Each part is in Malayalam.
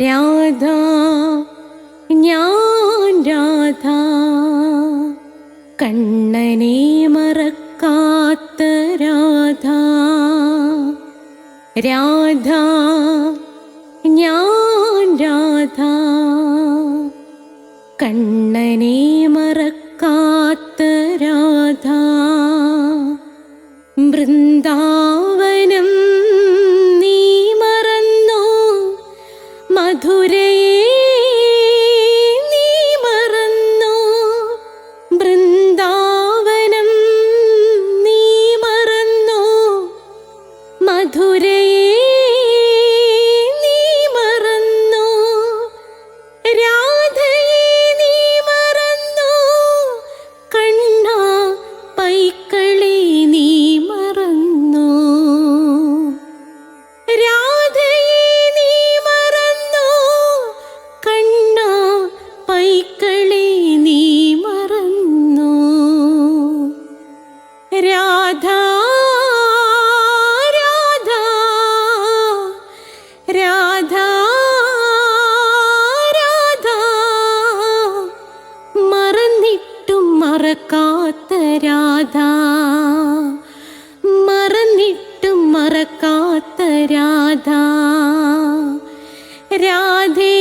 രാധ ഞാൻ രാധ കണ്ണനെ മറക്കാത്ത രാധ. രാധ ഞാൻ രാധ കണ്ണനെ മറക്കാത്ത രാധ. വൃന്ദാവനം നീ മറന്നോ, മധുരയെ നീ മറന്നോ. വൃന്ദാവനം നീ മറന്നോ, മധുരയെ നീ മറന്നോ. രാധയെ നീ മറന്നോ, കണ്ണാ പൈക്കളെ നീ മറന്നോ. രാധയെ നീ മറന്നോ, കണ്ണാ പൈക്കളെ നീ മറന്നോ. രാധ രാധ രാധ രാധ മറന്നിട്ടും മറക്കാത്ത രാധ. മറന്നിട്ടും മറക്കാത്ത രാധ. രാധേ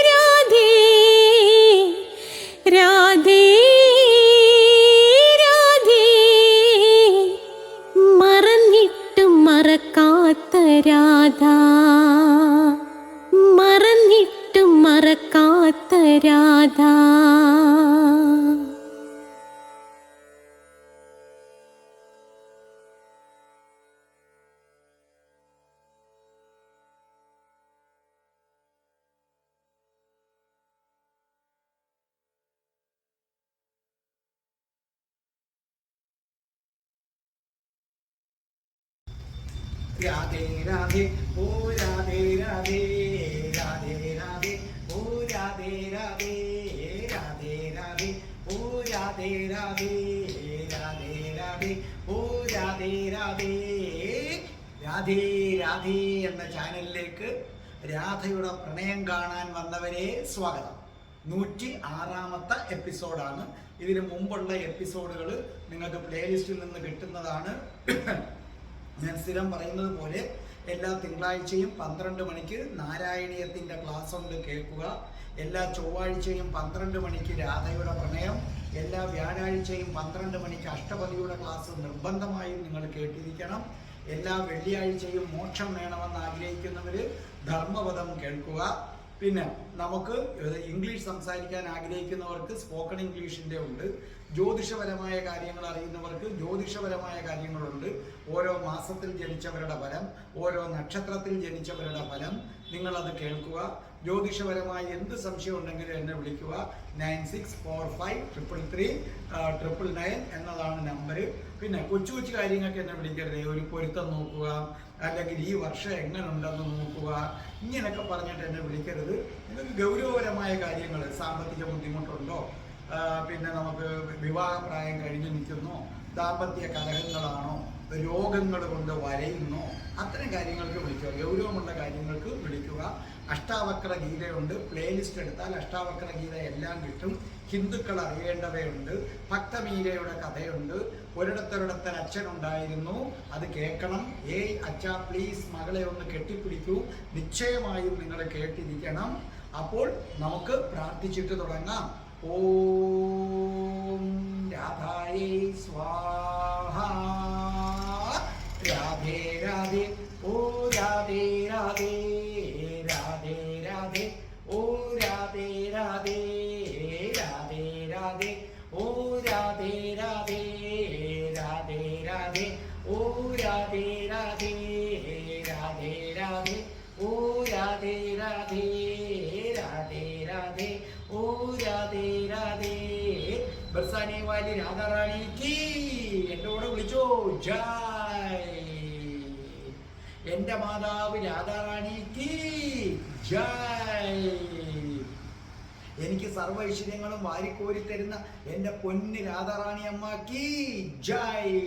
രാധേ രാധേ രാധേ മറന്നിട്ടും മറക്കാത്ത രാധ. മറന്നിട്ടും മറക്കാത്ത രാധ. രാധേ രാധേ ഓ രാധേ രാധേ രാധേ രാധേ ഓ രാധേ രാധേ രാധേ രാധേ ഓ രാധേ രാധേ രാധേ രാധേ ഓ രാധേ രാധേ. രാധേ രാധേ എന്ന ചാനലിലേക്ക് രാധയുടെ പ്രണയം കാണാൻ വന്നവരെ സ്വാഗതം. 106ാമത്തെ എപ്പിസോഡാണ്. ഇതിന് മുമ്പുള്ള എപ്പിസോഡുകൾ നിങ്ങൾക്ക് പ്ലേലിസ്റ്റിൽ നിന്ന് കിട്ടുന്നതാണ്. ഞാൻ സ്ഥിരം പറയുന്നത് പോലെ എല്ലാ തിങ്കളാഴ്ചയും 12 മണിക്ക് നാരായണീയത്തിൻ്റെ ക്ലാസ് ഉണ്ട്, കേൾക്കുക. എല്ലാ ചൊവ്വാഴ്ചയും 12 മണിക്ക് രാധയുടെ പ്രണയം, എല്ലാ വ്യാഴാഴ്ചയും 12 മണിക്ക് അഷ്ടപതിയുടെ ക്ലാസ് നിർബന്ധമായും നിങ്ങൾ കേട്ടിരിക്കണം. എല്ലാ വെള്ളിയാഴ്ചയും മോക്ഷം വേണമെന്ന് ആഗ്രഹിക്കുന്നവർ ധർമ്മപദം കേൾക്കുക. പിന്നെ നമുക്ക് ഇംഗ്ലീഷ് സംസാരിക്കാൻ ആഗ്രഹിക്കുന്നവർക്ക് സ്പോക്കൺ ഇംഗ്ലീഷിൻ്റെ ഉണ്ട്. ജ്യോതിഷപരമായ കാര്യങ്ങൾ അറിയുന്നവർക്ക് ജ്യോതിഷപരമായ കാര്യങ്ങളുണ്ട്. ഓരോ മാസത്തിൽ ജനിച്ചവരുടെ ഫലം, ഓരോ നക്ഷത്രത്തിൽ ജനിച്ചവരുടെ ഫലം നിങ്ങളത് കേൾക്കുക. ജ്യോതിഷപരമായ എന്ത് സംശയം ഉണ്ടെങ്കിലും എന്നെ വിളിക്കുക. 9645333999 എന്നതാണ് നമ്പർ. പിന്നെ കൊച്ചു കൊച്ചു കാര്യങ്ങൾക്ക് എന്നെ വിളിക്കരുത്. ഒരു പൊരുത്തം നോക്കുക, അല്ലെങ്കിൽ ഈ വർഷം എങ്ങനെ ഉണ്ടെന്ന് നോക്കുക, ഇങ്ങനെയൊക്കെ പറഞ്ഞിട്ട് എന്നെ വിളിക്കരുത്. നിങ്ങൾക്ക് ഗൗരവപരമായ കാര്യങ്ങൾ, സാമ്പത്തിക ബുദ്ധിമുട്ടുണ്ടോ, പിന്നെ നമുക്ക് വിവാഹപ്രായം കഴിഞ്ഞ് നിൽക്കുന്നോ, ദാമ്പത്യ കലഹങ്ങളാണോ, രോഗങ്ങൾ കൊണ്ട് വരയുന്നോ, അത്തരം കാര്യങ്ങൾക്ക് വിളിക്കുക. ഗൗരവമുള്ള കാര്യങ്ങൾക്ക് വിളിക്കുക. അഷ്ടാവക്ര ഗീതയുണ്ട്, പ്ലേലിസ്റ്റ് എടുത്താൽ അഷ്ടാവക്ര ഗീത എല്ലാം കിട്ടും. ഹിന്ദുക്കൾ അറിയേണ്ടവയുണ്ട്. ഭക്തമീരയുടെ കഥയുണ്ട്. ഒരിടത്തൊരിടത്തൊരു അച്ഛനുണ്ടായിരുന്നു, അത് കേൾക്കണം. ഏയ് അച്ഛാ പ്ലീസ് മകളെ ഒന്ന് കെട്ടിപ്പിടിക്കൂ. നിശ്ചയമായും നിങ്ങൾ കേട്ടിരിക്കണം. അപ്പോൾ നമുക്ക് പ്രാർത്ഥിച്ചിട്ട് തുടങ്ങാം. ഓം രാധായേ സ്വാഹ. രാധേ രാധേ ഓ രാധേ രാധേ രാധേ രാധേ ഓ രാധേ രാധേ രാധേ രാധേ ഓ രാധേ രാധേ രാധേ രാധേ ഓ രാധേ രാധേ രാധേ രാധേ ഓ രാധേ രാധേ രാധേ രാധേ ഓ രാധേ രാധേ. ബർസാനെ വാലി രാധാറാണി കീ. എൻ്റെ കൂടെ വിളിച്ചോ ജയ്. എൻ്റെ മാതാവ് രാധാറാണി കീ ജയ്. എനിക്ക് സർവ്വ ഐശ്വര്യങ്ങളും വാരിക്കോരി തരുന്ന എൻ്റെ പൊന്ന് രാധാറാണി അമ്മ കീ ജയ്.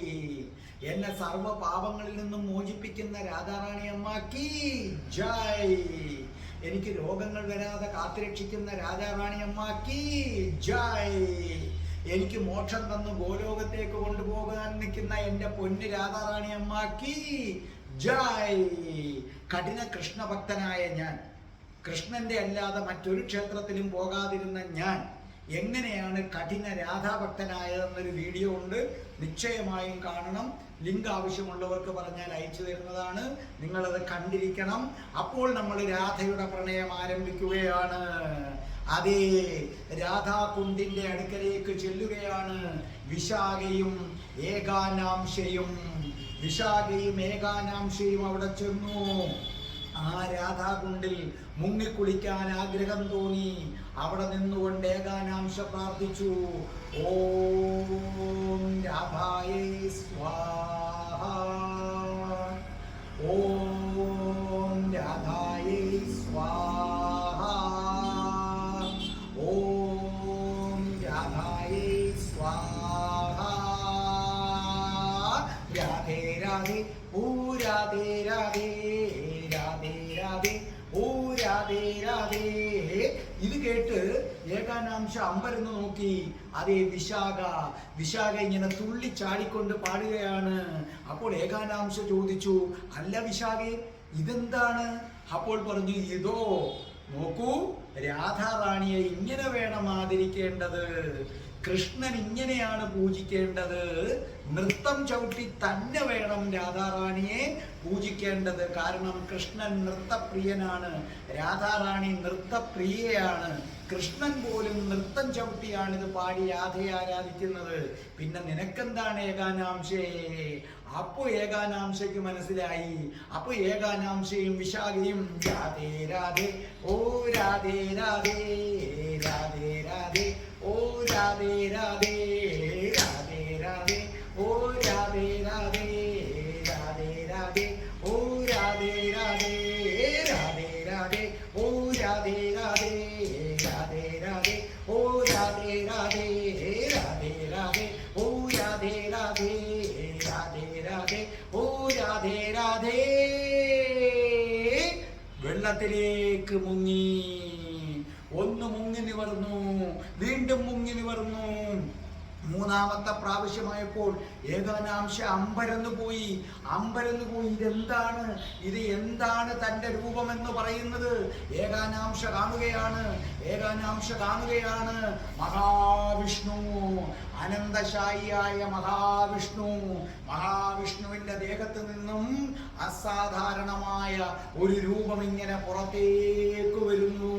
എന്നെ സർവ്വ പാപങ്ങളിൽ നിന്നും മോചിപ്പിക്കുന്ന രാധാറാണി അമ്മയ്ക്ക് ജയ്. എനിക്ക് രോഗങ്ങൾ വരാതെ കാത്തുരക്ഷിക്കുന്ന രാധാറാണി അമ്മയ്ക്ക് ജയ്. എനിക്ക് മോക്ഷം തന്ന് ഗോലോകത്തേക്ക് കൊണ്ടുപോകാൻ നിൽക്കുന്ന എൻ്റെ പൊന്ന് രാധാറാണി അമ്മയ്ക്ക് ജയ്. കഠിന കൃഷ്ണഭക്തനായ ഞാൻ, കൃഷ്ണന്റെ അല്ലാതെ മറ്റൊരു ക്ഷേത്രത്തിലും പോകാതിരുന്ന ഞാൻ എങ്ങനെയാണ് കഠിന രാധാഭക്തനായതെന്നൊരു വീഡിയോ ഉണ്ട്, നിശ്ചയമായും കാണണം. ലിങ്ക് ആവശ്യമുള്ളവർക്ക് പറഞ്ഞാൽ അയച്ചു തരുന്നതാണ്. നിങ്ങളത് കണ്ടിരിക്കണം. അപ്പോൾ നമ്മൾ രാധയുടെ പ്രണയം ആരംഭിക്കുകയാണ്. അതേ, രാധാകുണ്ടിന്റെ അടുക്കലേക്ക് ചെല്ലുകയാണ് വിശാഖയും ഏകാനാംശയും. വിശാഖയും ഏകാനാംശയും അവിടെ ചെന്നു. ആ രാധാകുണ്ടിൽ മുങ്ങിക്കുളിക്കാൻ ആഗ്രഹം തോന്നി. അവിടെ നിന്നുകൊണ്ട് ഏകാനാംശ പ്രാർത്ഥിച്ചു, ഓം രാധായേ സ്വാഹ, ഓം രാധായേ സ്വാഹ, ഓം രാധായേ സ്വാഹ. രാധേ രാധേ ഓ രാധേ രാധേ, രാധേ രാധേ ഓ രാധേ രാധേ. ഇത് കേട്ട് ഏകാനാംശ അമ്പരന്ന് നോക്കി. അതേ, വിശാഖ ഇങ്ങനെ തുള്ളി ചാടിക്കൊണ്ട് പാടുകയാണ്. അപ്പോൾ ഏകാനാംശ ചോദിച്ചു, അല്ല വിശാഖേ, ഇതെന്താണ്? അപ്പോൾ പറഞ്ഞു, ഇതോ നോക്കൂ, രാധാറാണിയെ ഇങ്ങനെ വേണം ആദരിക്കേണ്ടത്, കൃഷ്ണൻ ഇങ്ങനെയാണ് പൂജിക്കേണ്ടത്, നൃത്തം ചവിട്ടി തന്നെ വേണം രാധാറാണിയെ പൂജിക്കേണ്ടത്. കാരണം കൃഷ്ണൻ നൃത്തപ്രിയനാണ്, രാധാറാണി നൃത്തപ്രിയയാണ്. കൃഷ്ണൻ പോലും നൃത്തം ചവിട്ടിയാണ് ഇത് പാടി രാധയെ ആരാധിക്കുന്നത്. പിന്നെ നിനക്കെന്താണ് ഏകാനാംശേ? അപ്പോ ഏകാനാംശയ്ക്ക് മനസ്സിലായി. അപ്പൊ ഏകാനാംശയും വിശാഖയും രാധേ രാധേ ഓ രാധേ രാധേ, രാധേ രാധേ ഓ രാധേ രാധേ, രാധേ രാധേ ഓ രാധേ രാധേ, രാധേ രാധേ ഓ രാധേ രാധേ, രാധേ രാധേ ഓ രാധേ രാധേ, രാധേ രാധേ ഓ രാധേ രാധേ, രാധേ രാധേ ഓ രാധേ രാധേ, രാധേ രാധേ ഓ രാധേ രാധേ. വെള്ളത്തിലേക്ക് മുങ്ങി. ഒന്ന് മുങ്ങി നിവർന്നു, വീണ്ടും മുങ്ങി നിവർന്നു. മൂന്നാമത്തെ പ്രാവശ്യമായപ്പോൾ ഏകാനാംശ അമ്പരന്ന് പോയി. ഇത് എന്താണ് തൻ്റെ രൂപമെന്ന് പറയുന്നത്? ഏകാനാംശ കാണുകയാണ് മഹാവിഷ്ണു, അനന്തശായിയായ മഹാവിഷ്ണുവിന്റെ ദേഹത്ത് നിന്നും അസാധാരണമായ ഒരു രൂപം ഇങ്ങനെ പുറത്തേക്ക് വരുന്നു.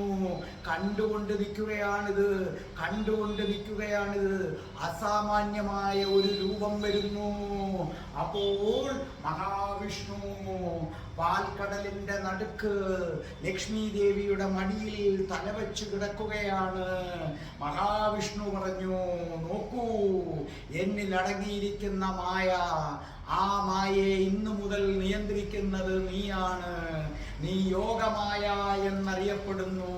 കണ്ടുകൊണ്ട് നിൽക്കുകയാണിത്. അസാമാന്യമായ ഒരു രൂപം വരുന്നു. അപ്പോൾ മഹാവിഷ്ണു പാൽക്കടലിന്റെ നടുക്ക് ലക്ഷ്മി ദേവിയുടെ മടിയിൽ തലവെച്ച് കിടക്കുകയാണ്. മഹാവിഷ്ണു പറഞ്ഞു, നോക്കൂ, എന്നിൽ അടങ്ങിയിരിക്കുന്ന മായ, ആ മായയെ ഇന്നു മുതൽ നിയന്ത്രിക്കുന്നത് നീയാണ്. നീ യോഗമായ എന്നറിയപ്പെടുന്നു,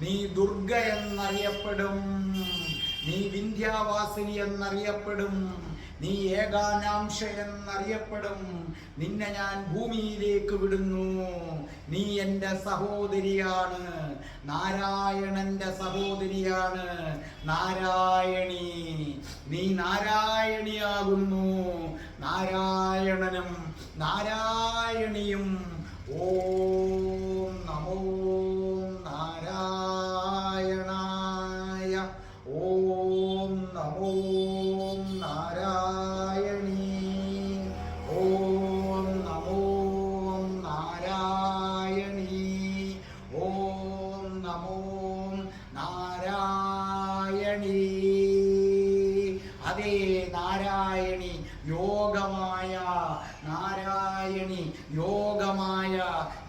നീ ദുർഗ എന്നറിയപ്പെടും, നീ വിന്ധ്യാവാസിനി എന്നറിയപ്പെടും, നീ ഏകാനാംശ എന്നറിയപ്പെടും. നിന്നെ ഞാൻ ഭൂമിയിലേക്ക് വിടുന്നു. നീ എൻ്റെ സഹോദരിയാണ്, നാരായണന്റെ സഹോദരിയാണ്, നാരായണി. നീ നാരായണിയാകുന്നു. നാരായണനും നാരായണിയും ഓം നമോ നാരായണായ, ഓം നമോ നാരായണീ, ഓം നമോ നാരായണീ, ഓം നമോ നാരായണീ. അതേ, നാരായണി യോഗമായ നാരായണി തുടങ്ങി. യോഗമായ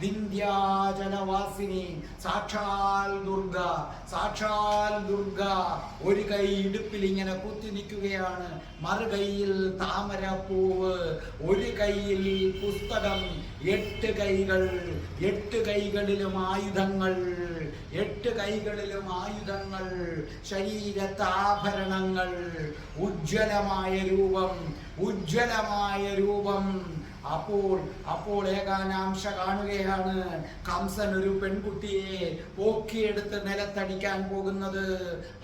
വിന്ധ്യാചലവാസിനി സാക്ഷാൽ ദുർഗ, സാക്ഷാൽ ദുർഗ ഒരു കൈ ഇടുപ്പിൽ ഇങ്ങനെ കുത്തി നിൽക്കുകയാണ്, മറുകൈയിൽ താമരപ്പൂവ്, ഒരു കൈയിൽ പുസ്തകം, 8 കൈകൾ, 8 കൈകളിലും ആയുധങ്ങൾ, 8 കൈകളിലും ആയുധങ്ങൾ, ശരീരത്ത് ആഭരണങ്ങൾ, ഉജ്ജ്വലമായ രൂപം, ഉജ്ജ്വലമായ രൂപം. അപ്പോൾ ഏകാനാംശ കാണുകയാണ് കംസൻ ഒരു പെൺകുട്ടിയെ പോക്കിയെടുത്ത് നിലത്തടിക്കാൻ പോകുന്നത്.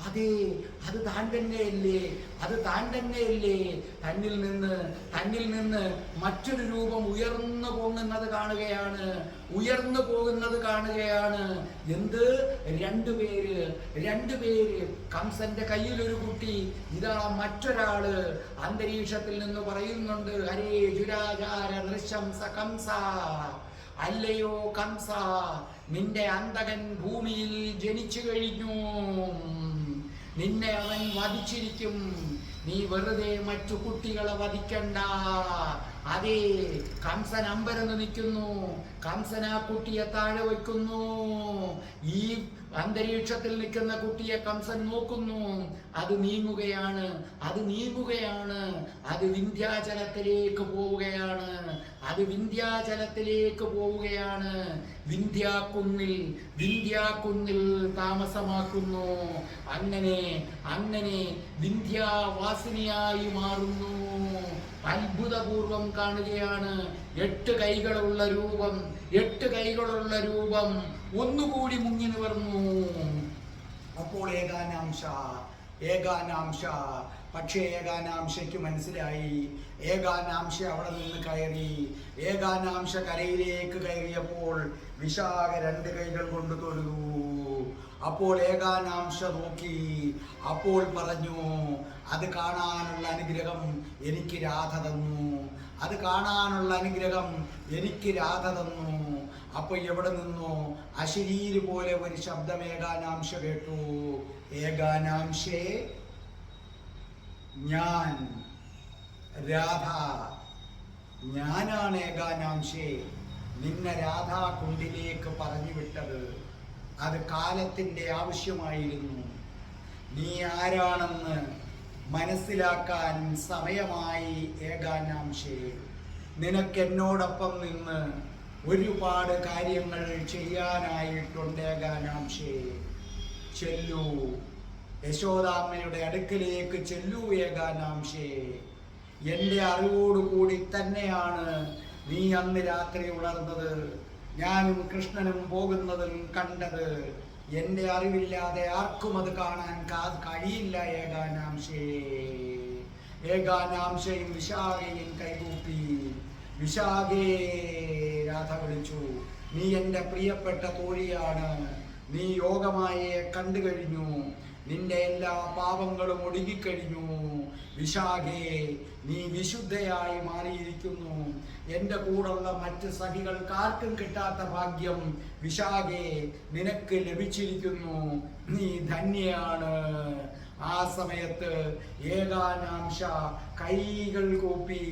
അതെ, അത് താൻ തന്നെയല്ലേ, അത് താൻ തന്നെയല്ലേ. തന്നിൽ നിന്ന് മറ്റൊരു രൂപം ഉയർന്നു പോകുന്നത് കാണുകയാണ്, ഉയർന്നു പോകുന്നത് കാണുകയാണ്. എന്ത്? 2 പേര്. കംസന്റെ കയ്യിലൊരു കുട്ടി, ഇതാ മറ്റൊരാള്. അന്തരീക്ഷത്തിൽ നിന്ന് പറയുന്നുണ്ട്, ഹരേ ജുരാചാര നൃശംസ കംസ, അല്ലയോ കംസ, നിന്റെ അന്തകൻ ഭൂമിയിൽ ജനിച്ചു കഴിഞ്ഞു, നിന്നെ അവൻ വധിച്ചിരിക്കും, നീ വെറുതെ മറ്റു കുട്ടികളെ വധിക്കണ്ട. അതെ, കംസൻ അമ്പരന്ന് നിൽക്കുന്നു, കംസൻ ആ കുട്ടിയെ താഴെ വയ്ക്കുന്നു. ഈ അന്തരീക്ഷത്തിൽ നിൽക്കുന്ന കുട്ടിയെ കംസൻ നോക്കുന്നു, അത് നീങ്ങുകയാണ്, അത് വിന്ധ്യാചലത്തിലേക്ക് പോവുകയാണ്, അത് വിന്ധ്യാചലത്തിലേക്ക് പോവുകയാണ്. വിന്ധ്യാക്കുന്നിൽ താമസമാക്കുന്നു. അങ്ങനെ വിന്ധ്യാവാസിനിയായി മാറുന്നു. അത്ഭുതപൂർവം കാണുകയാണ്. 8 കൈകളുള്ള രൂപം ഒന്നുകൂടി മുങ്ങി നിവർന്നു. അപ്പോൾ ഏകാനാംശ പക്ഷേ ഏകാനാംശയ്ക്ക് മനസ്സിലായി. ഏകാനാംശ അവിടെ നിന്ന് കയറി. ഏകാനാംശ കരയിലേക്ക് കയറിയപ്പോൾ വിശാഖ 2 കൈകൾ കൊണ്ട് തൊഴുതു. അപ്പോൾ ഏകാനാംശ നോക്കി, അപ്പോൾ പറഞ്ഞു, അത് കാണാനുള്ള അനുഗ്രഹം എനിക്ക് രാധ തന്നു, അത് കാണാനുള്ള അനുഗ്രഹം എനിക്ക് രാധ തന്നു. അപ്പൊ എവിടെ നിന്നോ അശരീരി പോലെ ഒരു ശബ്ദം ഏകാനാംശ കേട്ടു. ഏകാനാംശേ, ഞാൻ രാധ, ഞാനാണ് ഏകാനാംശേ നിന്നെ രാധാകുണ്ടിലേക്ക് പറഞ്ഞു വിട്ടത്. അത് കാലത്തിൻ്റെ ആവശ്യമായിരുന്നു. നീ ആരാണെന്ന് മനസ്സിലാക്കാൻ സമയമായി ഏകാനാംശേ. നിനക്കെന്നോടൊപ്പം നിന്ന് ഒരുപാട് കാര്യങ്ങൾ ചെയ്യാനായിട്ടുണ്ട് ഏകാനാംശേ. ചെല്ലൂ, യശോദാമ്മയുടെ അടുക്കലേക്ക് ചെല്ലൂ ഏകാനാംശേ. എൻ്റെ അറിവോടുകൂടി തന്നെയാണ് നീ അന്ന് രാത്രി ഉണർന്നത്, ഞാനും കൃഷ്ണനും പോകുന്നതും കണ്ടത്. എൻ്റെ അറിവില്ലാതെ ആർക്കും അത് കാണാൻ കഴിയില്ല ഏകാനാംശേ. ഏകാനാംശയും വിശാഖയും കൈകൂപ്പി. വിശാഖേ, രാധ വിളിച്ചു, നീ എൻ്റെ പ്രിയപ്പെട്ട തോഴിയാണ്, നീ യോഗമായെ കണ്ടു കഴിഞ്ഞു, നിന്റെ എല്ലാ പാപങ്ങളും ഒടുങ്ങിക്കഴിഞ്ഞു. വിശാഖേ, നീ വിശുദ്ധയായി മാറിയിരിക്കുന്നു. എൻ്റെ കൂടെയുള്ള മറ്റ് സഖികൾക്കാർക്കും കിട്ടാത്ത ഭാഗ്യം വിശാഖേ നിനക്ക് ലഭിച്ചിരിക്കുന്നു. നീ ധന്യയാണ്. ആ സമയത്ത് ഏകാനാംശ കൈകൾ കൂപ്പി.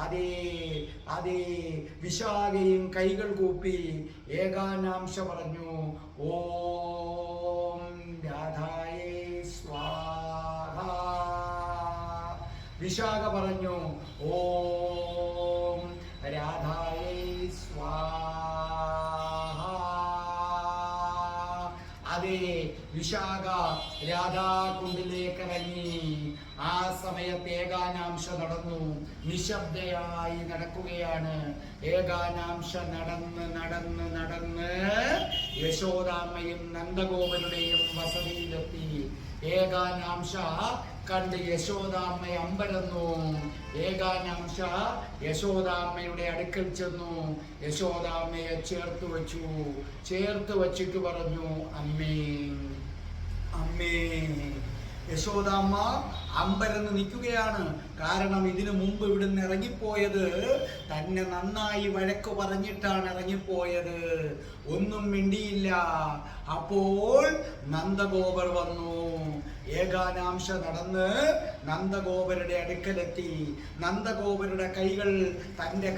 അതേ വിശാഖയും കൈകൾ കൂപ്പി. ഏകാനാംശ പറഞ്ഞു, ഓം രാധായേ സ്വാഹ. വിശാഖ പറഞ്ഞു, ഓം രാധായേ സ്വാഹ. അതേ വിശാഖ രാധാകുണ്ടിലേക്ക് ഇറങ്ങി. ആ സമയത്ത് ഏകാനാംശ നടന്നു, നിശബ്ദയായി നടക്കുകയാണ്. ഏകാനാംശ നടന്ന് യശോദാമ്മയും നന്ദഗോപരുടെയും വസതിയിലെത്തി. ഏകാനാംശ കണ്ട് യശോദാമ്മ അമ്പരന്നു. ഏകാനാംശ യശോദാമ്മയുടെ അടുക്കൽ ചെന്നു. യശോദാമ്മയെ ചേർത്ത് വച്ചിട്ട് പറഞ്ഞു, അമ്മേ, യശോദാമ്മ അമ്പരന്ന് നിൽക്കുകയാണ്. കാരണം ഇതിനു മുമ്പ് ഇവിടുന്ന് ഇറങ്ങിപ്പോയത് തന്നെ നന്നായി വഴക്ക് പറഞ്ഞിട്ടാണ് ഇറങ്ങിപ്പോയത്. ഒന്നും മിണ്ടിയില്ല. അപ്പോൾ നന്ദഗോപർ വന്നു. ഏകാനാംശ നടന്ന് നന്ദഗോപരുടെ അടുക്കലെത്തി. നന്ദഗോപരുടെ കൈകൾ തൻ്റെ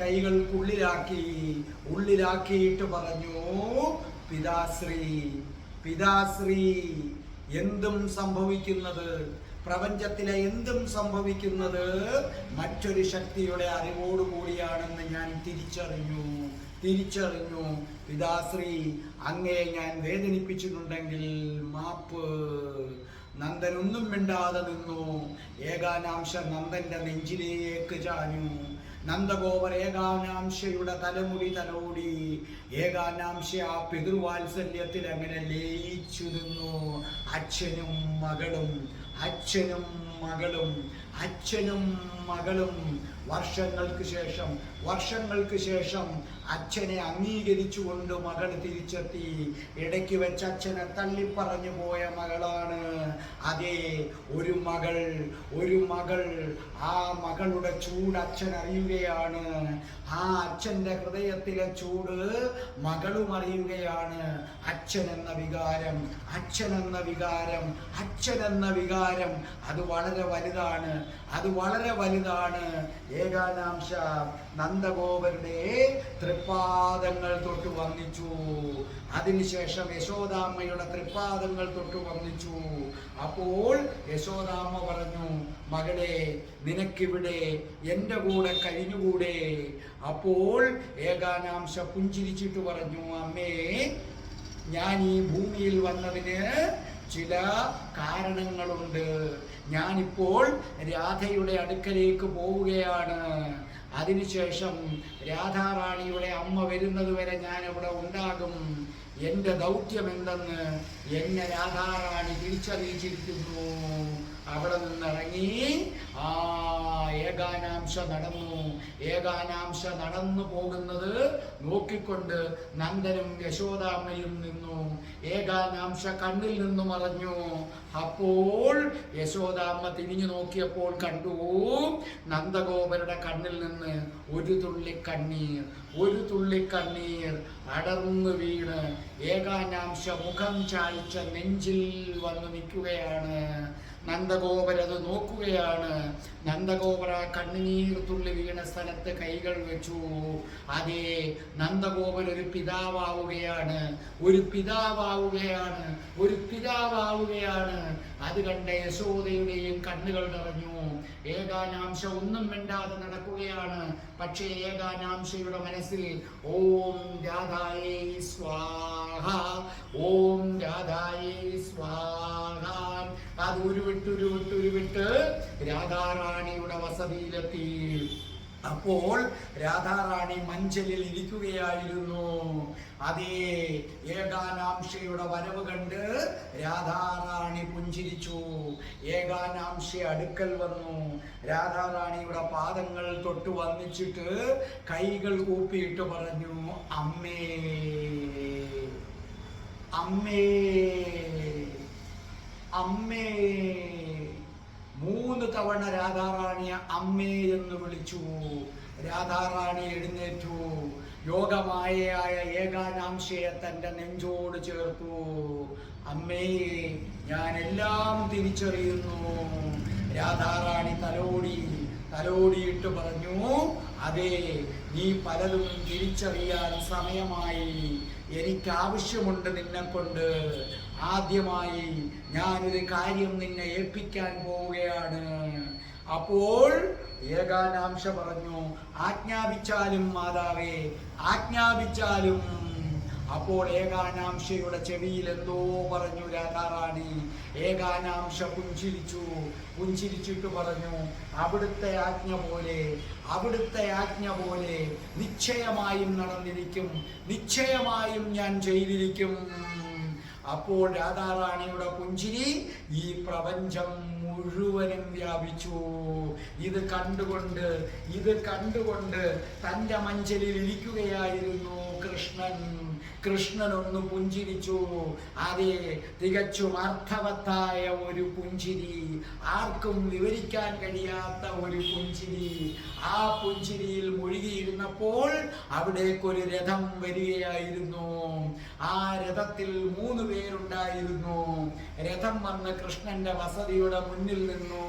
ഉള്ളിലാക്കിയിട്ട് പറഞ്ഞു, പിതാശ്രീ, പിതാശ്രീ, എന്തും സംഭവിക്കുന്നത്, പ്രപഞ്ചത്തിലെ എന്തും സംഭവിക്കുന്നത് മറ്റൊരു ശക്തിയുടെ അറിവോടുകൂടിയാണെന്ന് ഞാൻ തിരിച്ചറിഞ്ഞു. പിതാശ്രീ, അങ്ങേ ഞാൻ വേദനിപ്പിച്ചിട്ടുണ്ടെങ്കിൽ മാപ്പ്. നന്ദൻ ഒന്നും മിണ്ടാതെ നിന്നു. ഏകാനാംശ നന്ദന്റെ നെഞ്ചിലേക്ക് ചാഞ്ഞു. നന്ദഗോപർ ഏകാനാംശയുടെ തലമുടി തലോടി. ഏകാനാംശ ആ പിതൃവാത്സല്യത്തിൽ അങ്ങനെ ലയിച്ചു നിന്നു. അച്ഛനും മകളും വർഷങ്ങൾക്ക് ശേഷം അച്ഛനെ അംഗീകരിച്ചുകൊണ്ട് മകൾ തിരിച്ചെത്തി. ഇടയ്ക്ക് വെച്ച് അച്ഛനെ തള്ളിപ്പറഞ്ഞു പോയ മകളാണ്. അതെ, ഒരു മകൾ. ആ മകളുടെ ചൂട് അച്ഛൻ അറിയുകയാണ്. ആ അച്ഛൻ്റെ ഹൃദയത്തിലെ ചൂട് മകളും അറിയുകയാണ്. അച്ഛൻ എന്ന വികാരം അത് വളരെ വലുതാണ്. ഏകാനാംശ നന്ദഗോപരുടെ തൃപ്പാദങ്ങൾ തൊട്ട് വന്ദിച്ചു. അതിനുശേഷം യശോദാമ്മയുടെ തൃപ്പാദങ്ങൾ തൊട്ട് വന്ദിച്ചു. അപ്പോൾ യശോദാമ്മ പറഞ്ഞു, മകളെ, നിനക്കിവിടെ എൻ്റെ കൂടെ കഴിഞ്ഞുകൂടെ? അപ്പോൾ ഏകാനാംശ പുഞ്ചിരിച്ചിട്ട് പറഞ്ഞു, അമ്മേ, ഞാൻ ഈ ഭൂമിയിൽ വന്നതിന് ചില കാരണങ്ങളുണ്ട്. ഞാനിപ്പോൾ രാധയുടെ അടുക്കലേക്ക് പോവുകയാണ്. അതിനുശേഷം രാധാറാണിയുടെ അമ്മ വരുന്നത് വരെ ഞാൻ അവിടെ ഉണ്ടാകും. എൻ്റെ ദൗത്യം എന്തെന്ന് എന്നെ രാധാറാണി തിരിച്ചറിയിച്ചിരിക്കുന്നു. അവിടെ നിന്നിറങ്ങി ഏകാനാംശ നടന്നു പോകുന്നത് നോക്കിക്കൊണ്ട് നന്ദനും യശോദാമ്മയും നിന്നു. ഏകാനാംശ കണ്ണിൽ നിന്നു മറഞ്ഞു. അപ്പോൾ യശോദാമ്മ തിരിഞ്ഞു നോക്കിയപ്പോൾ കണ്ടു, നന്ദഗോപരുടെ കണ്ണിൽ നിന്ന് ഒരു തുള്ളി കണ്ണീർ അടർന്നു വീണ് ഏകാനാംശ മുഖം ചാലിച്ച നെഞ്ചിൽ വന്നു നിൽക്കുകയാണ്. നന്ദഗോപരത് നോക്കുകയാണ്. നന്ദഗോപര കണ്ണുനീർ തുള്ളി വീണ സ്ഥലത്ത് കൈകൾ വെച്ചു. അതേ, നന്ദഗോപർ ഒരു പിതാവാവുകയാണ്. അത് കണ്ട യശോദയുടെയും കണ്ണുകൾ നിറഞ്ഞു. ഏകാനാംശ ഒന്നും മിണ്ടാതെ നടക്കുകയാണ്. പക്ഷേ ഏകാനാംശയുടെ മനസ്സിൽ ഓം രാധായേ സ്വാഹ, ഓം രാധായേ സ്വാഹ. അത് ഉരുവിട്ട് രാധാറാണിയുടെ വസതിയിലെത്തി. അപ്പോൾ രാധാറാണി മഞ്ചലിൽ ഇരിക്കുകയായിരുന്നു. അതേ, ഏകാനാംശയുടെ വരവ് കണ്ട് രാധാറാണി പുഞ്ചിരിച്ചു. ഏകാനാംശ അടുക്കൽ വന്നു. രാധാറാണിയുടെ പാദങ്ങൾ തൊട്ട് വന്നിച്ചിട്ട് കൈകൾ കൂപ്പിയിട്ട് പറഞ്ഞു, അമ്മേ, അമ്മേ, അമ്മേ. 3 തവണ രാധാറാണിയെ അമ്മേ എന്ന് വിളിച്ചു. രാധാറാണി എഴുന്നേറ്റു. യോഗമായയായ ഏകാനാംശയെ തൻ്റെ നെഞ്ചോട് ചേർത്തു. അമ്മേ, ഞാൻ എല്ലാം തിരിച്ചറിയുന്നു. രാധാറാണി തലോടിയിട്ട് പറഞ്ഞു, അതെ, നീ പലതും തിരിച്ചറിയാൻ സമയമായി. എനിക്കാവശ്യമുണ്ട് നിന്നെക്കൊണ്ട്. ആദ്യമായി ഞാനൊരു കാര്യം നിന്നെ ഏൽപ്പിക്കാൻ പോവുകയാണ്. അപ്പോൾ ഏകാനാംശ പറഞ്ഞു, ആജ്ഞാപിച്ചാലും മാതാവേ, ആജ്ഞാപിച്ചാലും. അപ്പോൾ ഏകാനാംശയുടെ ചെവിയിൽ എന്തോ പറഞ്ഞു രാധാറാണി. ഏകാനാംശ പുഞ്ചിരിച്ചിട്ട് പറഞ്ഞു, അവിടുത്തെ ആജ്ഞ പോലെ നിശ്ചയമായും നടന്നിരിക്കും, നിശ്ചയമായും ഞാൻ ചെയ്തിരിക്കും. അപ്പോൾ രാധാറാണിയുടെ പുഞ്ചിരി ഈ പ്രപഞ്ചം മുഴുവനും വ്യാപിച്ചു. ഇത് കണ്ടുകൊണ്ട് തൻ്റെ മഞ്ചലിൽ ഇരിക്കുകയായിരുന്നു കൃഷ്ണൻ. കൃഷ്ണനൊന്ന് പുഞ്ചിരിച്ചു. അതെ, തികച്ചും അർത്ഥവത്തായ ഒരു പുഞ്ചിരി, ആർക്കും വിവരിക്കാൻ കഴിയാത്ത ഒരു പുഞ്ചിരി. ആ പുഞ്ചിരിയിൽ മുഴുകിയിരുന്നപ്പോൾ അവിടേക്കൊരു രഥം വരികയായിരുന്നു. ആ രഥത്തിൽ 3 പേരുണ്ടായിരുന്നു. രഥം വന്ന് കൃഷ്ണന്റെ വസതിയുടെ മുന്നിൽ നിന്നു.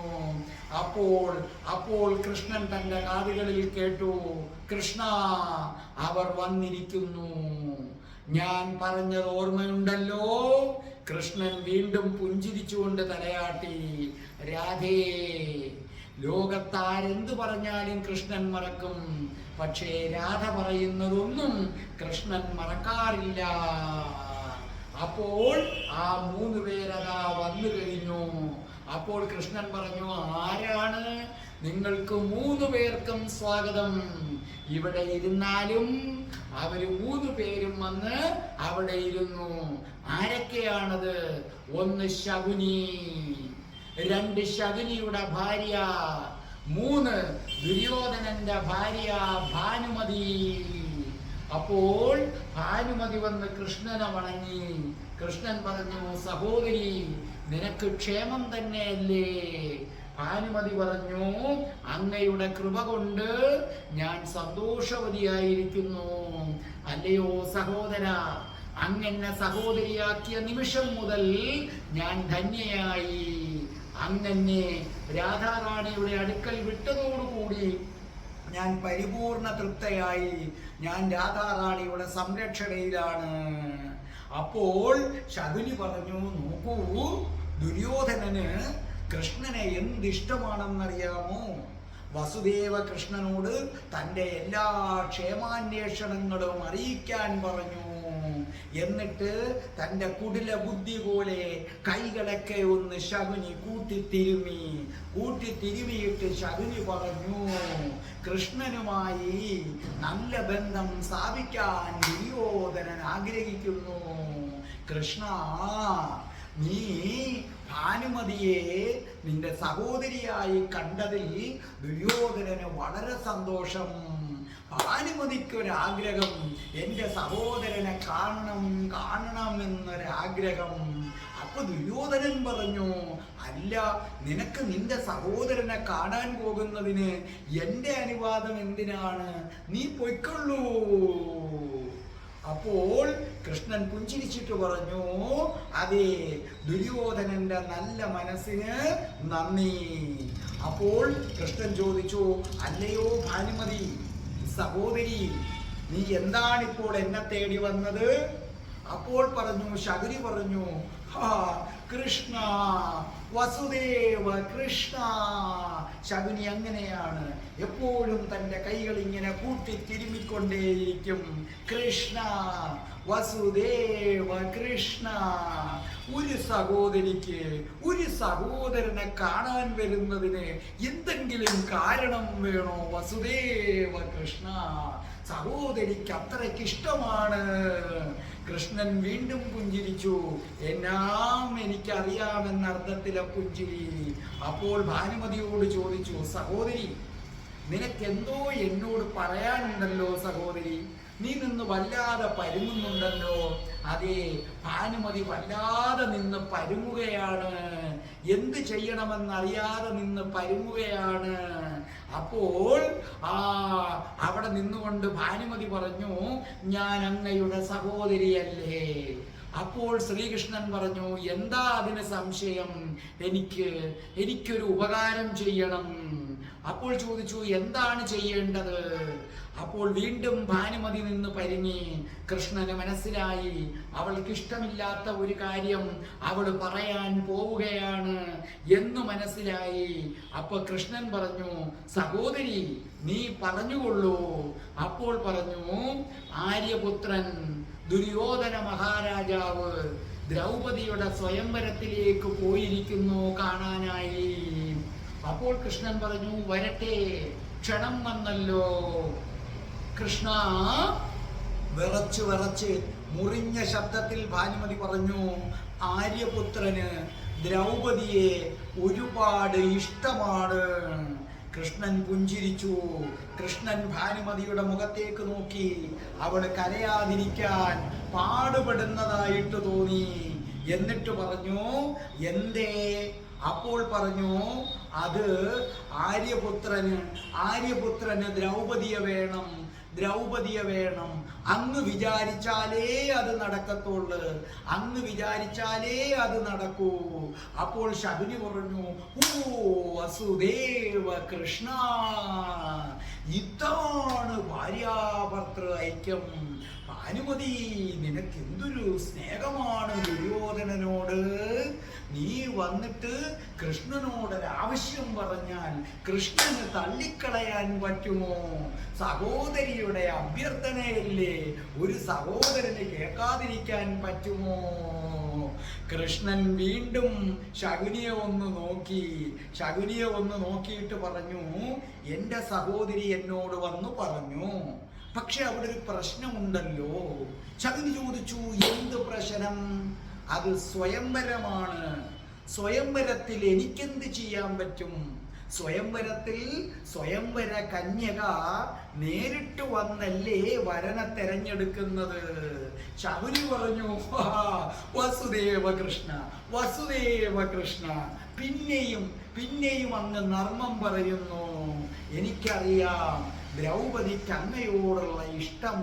അപ്പോൾ കൃഷ്ണൻ തന്റെ കാതുകളിൽ കേട്ടു, കൃഷ്ണ, അവർ വന്നിരിക്കുന്നു. ഞാൻ പറഞ്ഞത് ഓർമ്മയുണ്ടല്ലോ? കൃഷ്ണൻ വീണ്ടും പുഞ്ചിരിച്ചുകൊണ്ട് തലയാട്ടി. രാധേ, ലോകത്താരെന്ത് പറഞ്ഞാലും കൃഷ്ണൻ മറക്കും, പക്ഷേ രാധ പറയുന്നതൊന്നും കൃഷ്ണൻ മറക്കാറില്ല. അപ്പോൾ ആ 3 പേരതാ വന്നു കഴിഞ്ഞു. അപ്പോൾ കൃഷ്ണൻ പറഞ്ഞു, ആരാണ്? നിങ്ങൾക്ക് 3 പേർക്കും സ്വാഗതം. ഇവിടെ ഇരുന്നാലും അവര് 3 പേരും വന്ന് അവിടെ ഇരുന്നു. ആരൊക്കെയാണത്? 1 ശകുനി, 2 ശകുനിയുടെ ഭാര്യ, 3 ദുര്യോധനന്റെ ഭാര്യ ഭാനുമതി. അപ്പോൾ ഭാനുമതി വന്ന് കൃഷ്ണനെ വണങ്ങി. കൃഷ്ണൻ പറഞ്ഞു, സഹോദരി, നിനക്ക് ക്ഷേമം തന്നെയല്ലേ? ഭാനുമതി പറഞ്ഞു, അങ്ങയുടെ കൃപ കൊണ്ട് ഞാൻ സന്തോഷവതിയായിരിക്കുന്നു. അല്ലയോ സഹോദര, അങ്ങനെ സഹോദരിയാക്കിയ നിമിഷം മുതൽ ഞാൻ ധന്യയായി. അങ്ങനെ രാധാറാണിയുടെ അടുക്കൽ വിട്ടതോടുകൂടി ഞാൻ പരിപൂർണ തൃപ്തയായി. ഞാൻ രാധാറാണിയുടെ സംരക്ഷണയിലാണ്. അപ്പോൾ ശകുനി പറഞ്ഞു, നോക്കൂ, ദുര്യോധനന് കൃഷ്ണനെ എന്തിഷ്ടമാണെന്നറിയാമോ? വസുദേവ കൃഷ്ണനോട് തൻ്റെ എല്ലാ ക്ഷേമാന്വേഷണങ്ങളും അറിയിക്കാൻ പറഞ്ഞു. എന്നിട്ട് തൻ്റെ കുടില ബുദ്ധി പോലെ കൈകളൊക്കെ ഒന്ന് ശകുനി കൂട്ടിത്തിരുമിയിട്ട് ശകുനി പറഞ്ഞു, കൃഷ്ണനുമായി നല്ല ബന്ധം സ്ഥാപിക്കാൻ ദുര്യോധനൻ ആഗ്രഹിക്കുന്നു. കൃഷ്ണ, നീ ഭാനുമതിയെ നിന്റെ സഹോദരിയായി കണ്ടതിൽ ദുര്യോധനന് വളരെ സന്തോഷം. ഭാനുമതിക്കൊരാഗ്രഹം, എൻ്റെ സഹോദരനെ കാണണം എന്നൊരാഗ്രഹം. അപ്പൊ ദുര്യോധനൻ പറഞ്ഞു, അല്ല, നിനക്ക് നിന്റെ സഹോദരനെ കാണാൻ പോകുന്നതിന് എൻ്റെ അനുവാദം എന്തിനാണ്? നീ പൊയ്ക്കൊള്ളൂ. അപ്പോൾ കൃഷ്ണൻ പുഞ്ചിരിച്ചിട്ട് പറഞ്ഞു, അതെ, ദുര്യോധനന്റെ നല്ല മനസ്സിന് നന്ദി. അപ്പോൾ കൃഷ്ണൻ ചോദിച്ചു, അല്ലയോ ഭാനുമതി സഹോദരി, നീ എന്താണിപ്പോൾ എന്നെ തേടി വന്നത്? അപ്പോൾ പറഞ്ഞു, ശകുനി പറഞ്ഞു, കൃഷ്ണ, വസുദേവ കൃഷ്ണ. ശകുനി അങ്ങനെയാണ്, എപ്പോഴും തൻ്റെ കൈകൾ ഇങ്ങനെ കൂട്ടി തിരുമിക്കൊണ്ടേയിരിക്കും. കൃഷ്ണ, വസുദേവ കൃഷ്ണ. ഒരു സഹോദരിക്ക് ഒരു സഹോദരനെ കാണാൻ വരുന്നതിന് എന്തെങ്കിലും കാരണം വേണോ? വസുദേവ കൃഷ്ണ. സഹോദരിക്ക് അത്രയ്ക്ക് ഇഷ്ടമാണ്. കൃഷ്ണൻ വീണ്ടും പുഞ്ചിരിച്ചു. എല്ലാം എനിക്കറിയാമെന്ന അർത്ഥത്തിലെ പുഞ്ചിരി. അപ്പോൾ ഭാനുമതിയോട് ചോദിച്ചു, സഹോദരി, നിനക്കെന്തോ എന്നോട് പറയാനുണ്ടല്ലോ സഹോദരി. നീ നിന്ന് വല്ലാതെ പരുങ്ങുന്നുണ്ടല്ലോ. അതെ, ഭാനുമതി വല്ലാതെ നിന്ന് പരുങ്ങുകയാണ്. എന്ത് ചെയ്യണമെന്നറിയാതെ നിന്ന് പരുങ്ങുകയാണ്. അപ്പോൾ അവിടെ നിന്നുകൊണ്ട് ഭാനുമതി പറഞ്ഞു, ഞാൻ അങ്ങയുടെ സഹോദരിയല്ലേ? അപ്പോൾ ശ്രീകൃഷ്ണൻ പറഞ്ഞു, എന്താ അതിന് സംശയം? എനിക്കൊരു ഉപകാരം ചെയ്യണം. അപ്പോൾ ചോദിച്ചു, എന്താണ് ചെയ്യേണ്ടത്? അപ്പോൾ വീണ്ടും ഭാനുമതി നിന്ന് പരിങ്ങി. കൃഷ്ണന് മനസ്സിലായി അവൾക്ക് ഇഷ്ടമില്ലാത്ത ഒരു കാര്യം അവൾ പറയാൻ പോവുകയാണ് എന്ന് മനസ്സിലായി. അപ്പൊ കൃഷ്ണൻ പറഞ്ഞു, സഹോദരി, നീ പറഞ്ഞുകൊള്ളൂ. അപ്പോൾ പറഞ്ഞു, ആര്യപുത്രൻ ദുര്യോധന മഹാരാജാവ് ദ്രൗപദിയുടെ സ്വയംവരത്തിലേക്ക് പോയിരിക്കുന്നു കാണാനായി. അപ്പോൾ കൃഷ്ണൻ പറഞ്ഞു, വരട്ടെ, ക്ഷണം വന്നല്ലോ. കൃഷ്ണ, വിറച്ച് മുറിഞ്ഞ ശബ്ദത്തിൽ ഭാനുമതി പറഞ്ഞു, ആര്യപുത്രന് ദ്രൗപദിയെ ഒരുപാട് ഇഷ്ടമാണ്. കൃഷ്ണൻ പുഞ്ചിരിച്ചു. കൃഷ്ണൻ ഭാനുമതിയുടെ മുഖത്തേക്ക് നോക്കി. അവൾ കരയാതിരിക്കാൻ പാടുപെടുന്നതായിട്ട് തോന്നി. എന്നിട്ട് പറഞ്ഞു, എന്തേ? അപ്പോൾ പറഞ്ഞു, അത് ആര്യപുത്രന് ദ്രൗപദിയെ വേണം. അങ്ങ് വിചാരിച്ചാലേ അത് നടക്കത്തുള്ളൂ, അങ്ങ് വിചാരിച്ചാലേ അത് നടക്കൂ. അപ്പോൾ ശകുനി പറഞ്ഞു, ഓ വസുദേവ കൃഷ്ണ, ഇതാണ് ഭാര്യാഭർത്തൃ ഐക്യം. ഭാനുമതി, നിനക്ക് എന്തൊരു സ്നേഹമാണ് ദുര്യോധനനോട്. നീ വന്നിട്ട് കൃഷ്ണനോടൊരാവശ്യം പറഞ്ഞാൽ കൃഷ്ണന് തള്ളിക്കളയാൻ പറ്റുമോ? സഹോദരിയുടെ അഭ്യർത്ഥനയല്ലേ, ഒരു സഹോദരന് കേൾക്കാതിരിക്കാൻ പറ്റുമോ? കൃഷ്ണൻ വീണ്ടും ശകുനിയെ ഒന്ന് നോക്കിയിട്ട് പറഞ്ഞു, എന്റെ സഹോദരി എന്നോട് വന്നു പറഞ്ഞു, പക്ഷെ അവിടെ ഒരു പ്രശ്നമുണ്ടല്ലോ. ശകുനി ചോദിച്ചു, എന്ത് പ്രശ്നം? അത് സ്വയംവരമാണ്. സ്വയംവരത്തിൽ എനിക്കെന്ത് ചെയ്യാൻ പറ്റും? സ്വയംവര കന്യക നേരിട്ട് വന്നല്ലേ വരനെ തെരഞ്ഞെടുക്കുന്നത്. ശകുനി പറഞ്ഞു, വസുദേവ കൃഷ്ണ, പിന്നെയും അങ്ങ് നർമ്മം പറയുന്നു. എനിക്കറിയാം ദ്രൗപദിക്ക് അങ്ങയോടുള്ള ഇഷ്ടം,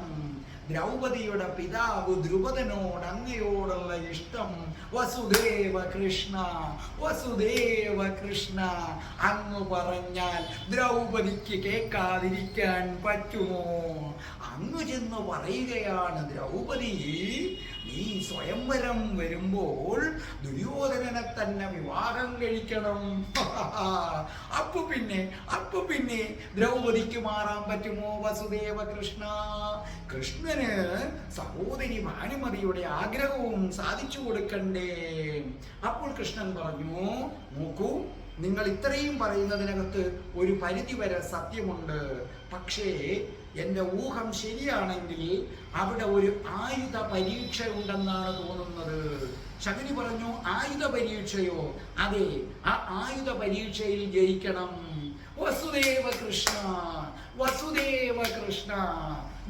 ദ്രൗപദിയുടെ പിതാവ് ദ്രുപദനോട് അങ്ങയോടുള്ള ഇഷ്ടം. വസുദേവ കൃഷ്ണ, അങ്ങ് പറഞ്ഞാൽ ദ്രൗപദിക്ക് കേൾക്കാതിരിക്കാൻ പറ്റുമോ? അങ്ങ് ചെന്ന് പറയുകയാണ്, ദ്രൗപദി, നീ സ്വയംവരം വരുമ്പോൾ ദുര്യോധനനെ തന്നെ വിവാഹം കഴിക്കണം. അപ്പൊ പിന്നെ ദ്രൗപദിക്ക് മാറാൻ പറ്റുമോ? വസുദേവ കൃഷ്ണ, കൃഷ്ണന് സഹോദരി ഭാനുമതിയുടെ ആഗ്രഹവും സാധിച്ചു കൊടുക്കണ്ടേ? അപ്പോൾ കൃഷ്ണൻ പറഞ്ഞു, നോക്കൂ, നിങ്ങൾ ഇത്രയും പറയുന്നതിനകത്ത് ഒരു പരിധി വരെ സത്യമുണ്ട്. പക്ഷേ എൻ്റെ ഊഹം ശരിയാണെങ്കിൽ അവിടെ ഒരു ആയുധ പരീക്ഷ ഉണ്ടെന്നാണ് തോന്നുന്നത്. ശകുനി പറഞ്ഞു, ആയുധ പരീക്ഷയോ? അതെ, ആ ആയുധ പരീക്ഷയിൽ ജയിക്കണം. വസുദേവ കൃഷ്ണ,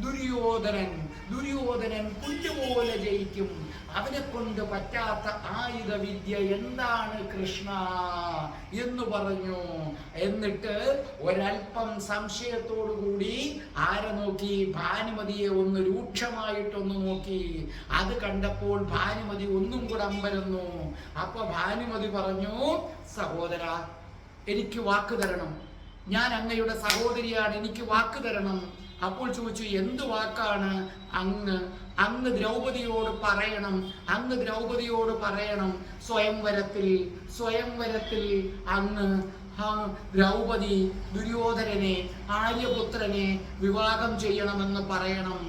ദുര്യോധനൻ പുല്ലുപോലെ ജയിക്കും. അവനെ കൊണ്ട് പറ്റാത്ത ആയുധ വിദ്യ എന്താണ് കൃഷ്ണ എന്ന് പറഞ്ഞു. എന്നിട്ട് ഒരൽപ്പം സംശയത്തോടു കൂടി ആരെ നോക്കി? ഭാനുമതിയെ ഒന്ന് രൂക്ഷമായിട്ടൊന്ന് നോക്കി. അത് കണ്ടപ്പോൾ ഭാനുമതി ഒന്നും കൂടെ അമ്പരന്നു. അപ്പൊ ഭാനുമതി പറഞ്ഞു, സഹോദര, എനിക്ക് വാക്ക് തരണം. ഞാൻ അങ്ങയുടെ സഹോദരിയാണ്, എനിക്ക് വാക്ക് തരണം. അപ്പോൾ ചോദിച്ചു, എന്ത് വാക്കാണ്? അങ്ങ് ദ്രൗപദിയോട് പറയണം സ്വയംവരത്തിൽ അങ്ങ് ദ്രൗപദി ദുര്യോധനനെ, ആര്യപുത്രനെ വിവാഹം ചെയ്യണമെന്ന് പറയണം.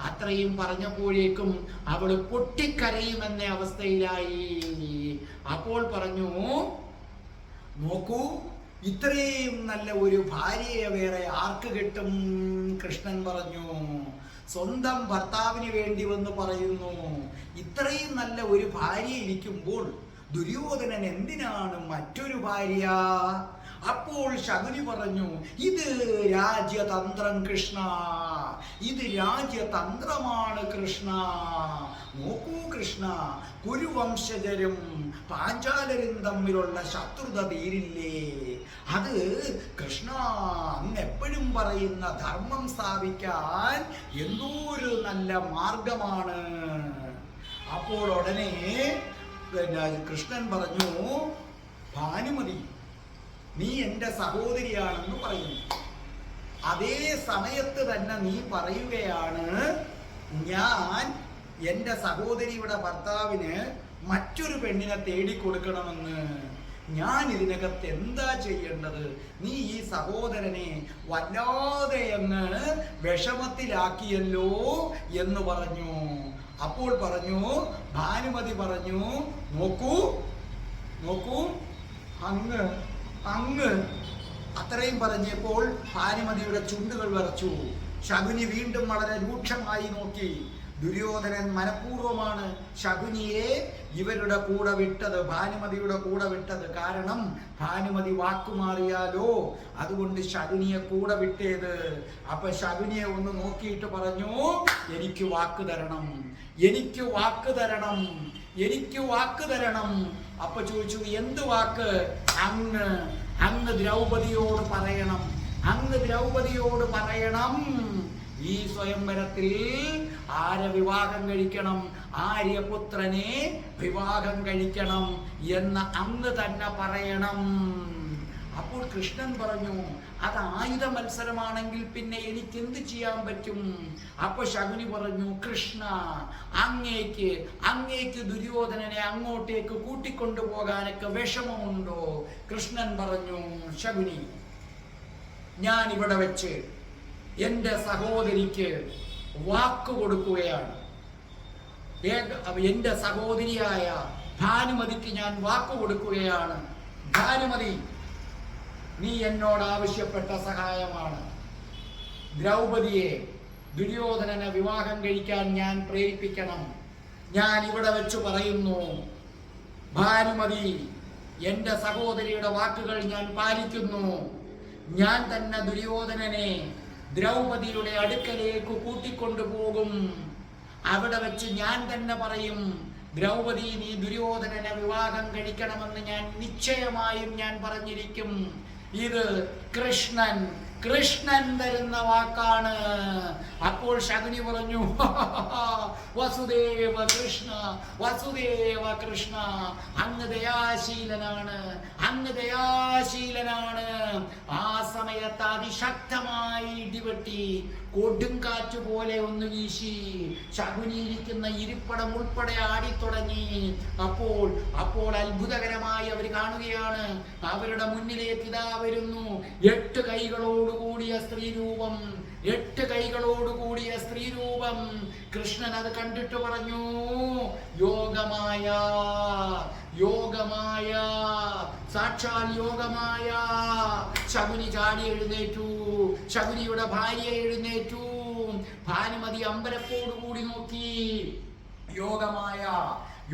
അത്രയും പറഞ്ഞപ്പോഴേക്കും അവള് പൊട്ടിക്കരയുമെന്ന അവസ്ഥയിലായി. അപ്പോൾ പറഞ്ഞു, നോക്കൂ, ഇത്രയും നല്ല ഒരു ഭാര്യയെ വേറെ ആർക്ക് കിട്ടും? കൃഷ്ണൻ പറഞ്ഞു, സ്വന്തം ഭർത്താവിന് വേണ്ടി വന്ന് പറയുന്നു. ഇത്രയും നല്ല ഒരു ഭാര്യ ഇരിക്കുമ്പോൾ ദുര്യോധനൻ എന്തിനാണ് മറ്റൊരു ഭാര്യ? അപ്പോൾ ശകുനി പറഞ്ഞു, ഇത് രാജ്യതന്ത്രം കൃഷ്ണ, ഇത് രാജ്യതന്ത്രമാണ് കൃഷ്ണ. നോക്കൂ കൃഷ്ണ, കുരുവംശജരും പാഞ്ചാലരും തമ്മിലുള്ള ശത്രുത തീരില്ലേ? അത് കൃഷ്ണ അങ്ങ് എപ്പോഴും പറയുന്ന ധർമ്മം സ്ഥാപിക്കാൻ എന്തോ ഒരു നല്ല മാർഗമാണ്. അപ്പോൾ ഉടനെ കൃഷ്ണൻ പറഞ്ഞു, ഭാനുമതി, നീ എൻ്റെ സഹോദരിയാണെന്ന് പറയുന്നു. അതേ സമയത്ത് തന്നെ നീ പറയുകയാണ്, ഞാൻ എൻ്റെ സഹോദരിയുടെ ഭർത്താവിന് മറ്റൊരു പെണ്ണിനെ തേടിക്കൊടുക്കണമെന്ന്. ഞാൻ ഇതിനകത്ത് എന്താ ചെയ്യേണ്ടത്? നീ ഈ സഹോദരനെ വല്ലാതെ അങ്ങ് വിഷമത്തിലാക്കിയല്ലോ എന്ന് പറഞ്ഞു. അപ്പോൾ പറഞ്ഞു, ഭാനുമതി പറഞ്ഞു, നോക്കൂ, അങ്ങ് അത്രയും പറഞ്ഞപ്പോൾ ഭാനുമതിയുടെ ചുണ്ടുകൾ വിറച്ചു. ശകുനി വീണ്ടും വളരെ രൂക്ഷമായി നോക്കി. ദുര്യോധനൻ മനഃപൂർവ്വമാണ് ശകുനിയെ ഇവരുടെ കൂടെ വിട്ടത്, ഭാനുമതിയുടെ കൂടെ വിട്ടത്. കാരണം ഭാനുമതി വാക്കുമാറിയാലോ, അതുകൊണ്ട് ശകുനിയെ കൂടെ വിട്ടേത്. അപ്പൊ ശകുനിയെ ഒന്ന് നോക്കിയിട്ട് പറഞ്ഞു, എനിക്ക് വാക്ക് തരണം, എനിക്ക് വാക്ക് തരണം, എനിക്ക് വാക്ക് തരണം. അപ്പൊ ചോദിച്ചു, എന്ത് വാക്ക്? അങ്ങ് ദ്രൗപദിയോട് പറയണം, അങ്ങ് ദ്രൗപദിയോട് പറയണം ഈ സ്വയംവരത്തിൽ ആരെ വിവാഹം കഴിക്കണം, ആര്യപുത്രനെ വിവാഹം കഴിക്കണം എന്ന് അങ്ങ് തന്നെ പറയണം. അപ്പോൾ കൃഷ്ണൻ പറഞ്ഞു, അത് ആയുധ മത്സരമാണെങ്കിൽ പിന്നെ എനിക്ക് എന്ത് ചെയ്യാൻ പറ്റും? അപ്പൊ ശകുനി പറഞ്ഞു, കൃഷ്ണ, അങ്ങേക്ക് ദുര്യോധനനെ അങ്ങോട്ടേക്ക് കൂട്ടിക്കൊണ്ടുപോകാനൊക്കെ വിഷമമുണ്ടോ? കൃഷ്ണൻ പറഞ്ഞു, ശകുനി, ഞാൻ ഇവിടെ വെച്ച് എൻ്റെ സഹോദരിക്ക് വാക്ക് കൊടുക്കുകയാണ്. എൻ്റെ സഹോദരിയായ ഭാനുമതിക്ക് ഞാൻ വാക്ക് കൊടുക്കുകയാണ്. ഭാനുമതി, നീ എന്നോട് ആവശ്യപ്പെട്ട സഹായമാണ്. ദ്രൗപദിയെ ദുര്യോധനനെ വിവാഹം കഴിക്കാൻ ഞാൻ പ്രേരിപ്പിക്കണം. ഞാൻ ഇവിടെ വെച്ച് പറയുന്നു, ഭാനുമതി, എൻ്റെ സഹോദരിയുടെ വാക്കുകൾ ഞാൻ പാലിക്കുന്നു. ഞാൻ തന്നെ ദുര്യോധനനെ ദ്രൗപദിയുടെ അടുക്കലേക്ക് കൂട്ടിക്കൊണ്ടുപോകും. അവിടെ വെച്ച് ഞാൻ തന്നെ പറയും, ദ്രൗപദി, നീ ദുര്യോധനനെ വിവാഹം കഴിക്കണമെന്ന് ഞാൻ നിശ്ചയമായും ഞാൻ പറഞ്ഞിരിക്കും. ഇത് കൃഷ്ണൻ തരുന്ന വാക്കാണ്. അപ്പോൾ ശകുനി പറഞ്ഞു, വസുദേവ കൃഷ്ണ, വസുദേവ കൃഷ്ണ, അങ്ങ് ദയാശീലനാണ്, അങ്ങ് ദയാശീലനാണ്. ആ സമയത്ത് അതിശക്തമായി ഇടിവെട്ടി, കൊടുങ്കാറ്റ് പോലെ ഒന്ന് വീശി, ശകുനി ഇരിക്കുന്ന ഇരിപ്പടം ഉൾപ്പെടെ ആടിത്തുടങ്ങി. അപ്പോൾ അത്ഭുതകരമായി അവർ കാണുകയാണ്, അവരുടെ മുന്നിലേക്ക് ഇതാ വരുന്നു 8 കൈകളോടുകൂടിയ സ്ത്രീരൂപം, 8 കൈകളോടുകൂടിയ സ്ത്രീരൂപം. കൃഷ്ണൻ അത് കണ്ടിട്ട് പറഞ്ഞു, യോഗമായ, യോഗമായ, സാക്ഷാൽ യോഗമായ. ശകുനി ചാടി എഴുന്നേറ്റു, ശകുനിയുടെ ഭാര്യ എഴുന്നേറ്റു. ഭാനുമതി അമ്പരപ്പോടുകൂടി നോക്കി.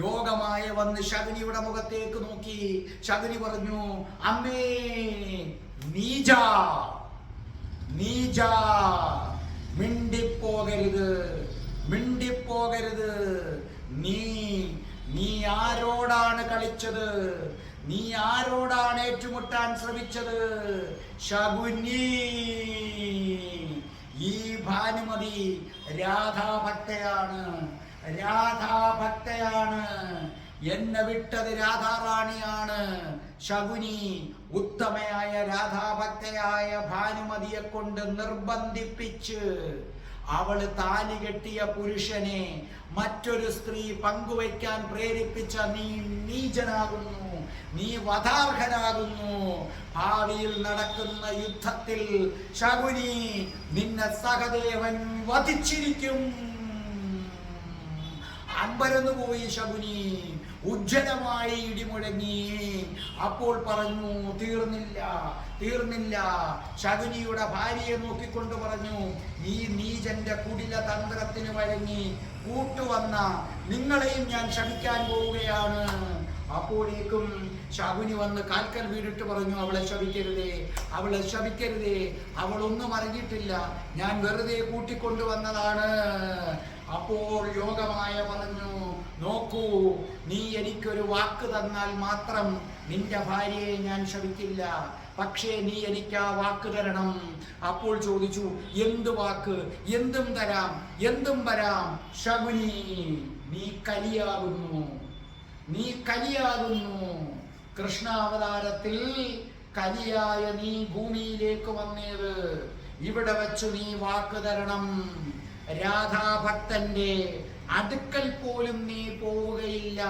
യോഗമായ വന്ന് ശകുനിയുടെ മുഖത്തേക്ക് നോക്കി. ശകുനി പറഞ്ഞു, അമ്മേ, നീജ, മിണ്ടിപ്പോകരുത്. നീ ആരോടാണ് കളിച്ചത്? നീ ആരോടാണ് ഏറ്റുമുട്ടാൻ ശ്രമിച്ചത്? ശകുനി, ഈ ഭാനുമതി രാധാഭക്തയാണ്. എന്നെ വിട്ടത് രാധാറാണിയാണ്. ശകുനി ഉത്തമയായ രാധാഭക്തയായ ഭാനുമതിയെ കൊണ്ട് നിർബന്ധിപ്പിച്ച് അവള് താലി കെട്ടിയ പുരുഷനെ മറ്റൊരു സ്ത്രീ പങ്കുവയ്ക്കാൻ പ്രേരിപ്പിച്ച നീ നീചനാകുന്നു, നീ വധാർഹനാകുന്നു. ഭാവിയിൽ നടക്കുന്ന യുദ്ധത്തിൽ ശകുനി നിന്നെ സഹദേവൻ വധിച്ചിരിക്കും. അമ്പരന്നു പോയി ശകുനി, ഉജ്ജ്വലമായി ഇടിമുഴങ്ങി. അപ്പോൾ പറഞ്ഞു, തീർന്നില്ല. ശകുനിയുടെ ഭാര്യയെ നോക്കിക്കൊണ്ട് പറഞ്ഞു, ഈ നീചന്റെ കുടില തന്ത്രത്തിന് വഴങ്ങി കൂട്ടുവന്ന നിങ്ങളെയും ഞാൻ ശപിക്കാൻ പോവുകയാണ്. അപ്പോഴേക്കും ശകുനി വന്ന് കാൽക്കൽ വീണിട്ട് പറഞ്ഞു, അവളെ ശപിക്കരുതേ, അവളൊന്നും അറിഞ്ഞിട്ടില്ല, ഞാൻ വെറുതെ കൂട്ടിക്കൊണ്ടുവന്നതാണ്. അപ്പോൾ യോഗമായ പറഞ്ഞു, നോക്കൂ, നീ എനിക്കൊരു വാക്ക് തന്നാൽ മാത്രം നിന്റെ ഭാര്യയെ ഞാൻ ശപിക്കില്ല, പക്ഷേ നീ എനിക്ക് ആ വാക്ക് തരണം. അപ്പോൾ ചോദിച്ചു, എന്ത് വാക്ക്? എന്തും തരാം. ശകുനി, നീ കലിയാകുന്നു. കൃഷ്ണാവതാരത്തിൽ കലിയായ നീ ഭൂമിയിലേക്ക് വന്നേത്. ഇവിടെ വച്ചു നീ വാക്ക് തരണം. രാധാഭക്തന്റെ അടുക്കൽ പോലും നീ പോവുകയില്ല.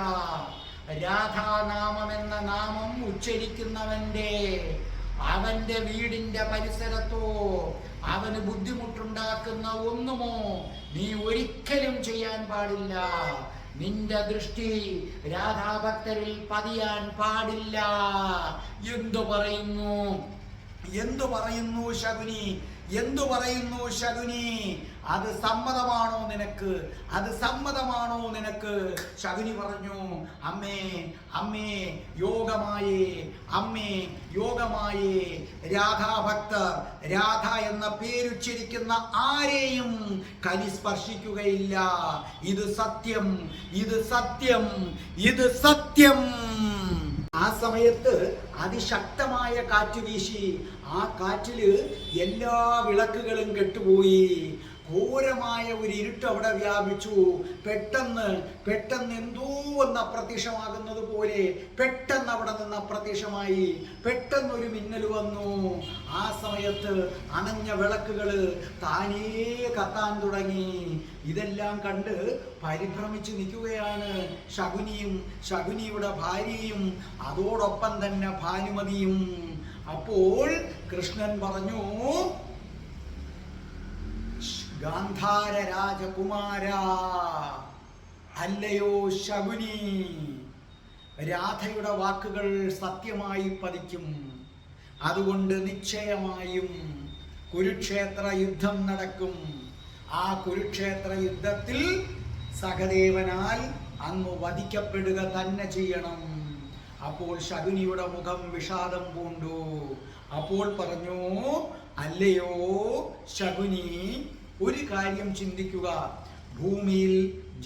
രാധാനാമം എന്ന നാമം ഉച്ചരിക്കുന്നവന്റെ അവന്റെ വീടിന്റെ പരിസരത്തോ അവന് ബുദ്ധിമുട്ടുണ്ടാക്കുന്ന ഒന്നുമോ നീ ഒരിക്കലും ചെയ്യാൻ പാടില്ല. നിന്റെ ദൃഷ്ടി രാധാഭക്തരിൽ പതിയാൻ പാടില്ല. എന്തു പറയുന്നു ശകുനി? അത് സമ്മതമാണോ നിനക്ക്? അത് സമ്മതമാണോ നിനക്ക്? ശകുനി പറഞ്ഞു, അമ്മേ അമ്മേ യോഗമായേ, അമ്മേ യോഗമായേ. രാധാഭക്തർ രാധ എന്ന പേരുച്ചരിക്കുന്ന ആരെയും കലി സ്പർശിക്കുകയില്ല. ഇത് സത്യം, ഇത് സത്യം, ഇത് സത്യം. ആ സമയത്ത് അതിശക്തമായ കാറ്റ് വീശി. ആ കാറ്റില് എല്ലാ വിളക്കുകളും കെട്ടുപോയി. ഘോരമായ ഒരു ഇരുട്ട് അവിടെ വ്യാപിച്ചു. പെട്ടെന്ന് എന്തോ ഒന്ന് അപ്രത്യക്ഷമാകുന്നത് പോലെ പെട്ടെന്ന് അവിടെ നിന്ന് അപ്രത്യക്ഷമായി. പെട്ടെന്നൊരു മിന്നൽ വന്നു. ആ സമയത്ത് അണഞ്ഞ വിളക്കുകൾ താനേ കത്താൻ തുടങ്ങി. ഇതെല്ലാം കണ്ട് പരിഭ്രമിച്ച് നിൽക്കുകയാണ് ശകുനിയും ശകുനിയുടെ ഭാര്യയും അതോടൊപ്പം തന്നെ ഭാനുമതിയും. അപ്പോൾ കൃഷ്ണൻ പറഞ്ഞു, ഗാന്ധാര രാജകുമാര, അല്ലയോ ശകുനി, രാധയുടെ വാക്കുകൾ സത്യമായി പതിക്കും. അതുകൊണ്ട് നിശ്ചയമായും കുരുക്ഷേത്ര യുദ്ധം നടക്കും. ആ കുരുക്ഷേത്ര യുദ്ധത്തിൽ സഹദേവനാൽ അങ്ങ് വധിക്കപ്പെടുക തന്നെ ചെയ്യണം. അപ്പോൾ ശകുനിയുടെ മുഖം വിഷാദം പൂണ്ടു. അപ്പോൾ പറഞ്ഞു, അല്ലയോ ശകുനി, ഒരു കാര്യം ചിന്തിക്കുക. ഭൂമിയിൽ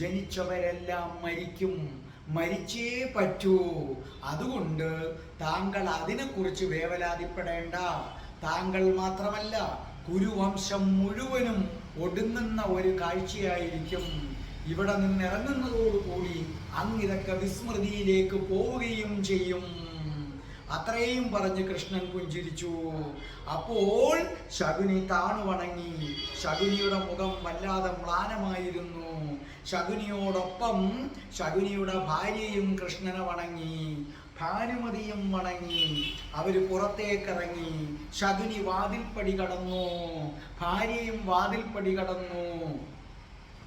ജനിച്ചവരെല്ലാം മരിക്കും, മരിച്ചേ പറ്റൂ. അതുകൊണ്ട് താങ്കൾ അതിനെക്കുറിച്ച് വേവലാതിപ്പെടേണ്ട. താങ്കൾ മാത്രമല്ല, കുരുവംശം മുഴുവനും ഒടുങ്ങുന്ന ഒരു കാഴ്ചയായിരിക്കും. ഇവിടെ നിന്നിറങ്ങുന്നതോടുകൂടി അങ്ങിതൊക്കെ വിസ്മൃതിയിലേക്ക് പോവുകയും ചെയ്യും. അത്രയും പറഞ്ഞ് കൃഷ്ണൻ പുഞ്ചിരിച്ചു. അപ്പോൾ ശകുനി താണു വണങ്ങി. ശകുനിയുടെ മുഖം വല്ലാതെ മ്ലാനമായിരുന്നു. ശകുനിയോടൊപ്പം ശകുനിയുടെ ഭാര്യയും കൃഷ്ണനെ വണങ്ങി, ഭാനുമതിയും വണങ്ങി. അവര് പുറത്തേക്കിറങ്ങി. ശകുനി വാതിൽപ്പടി കടന്നു, ഭാര്യയും വാതിൽപ്പടി കടന്നു.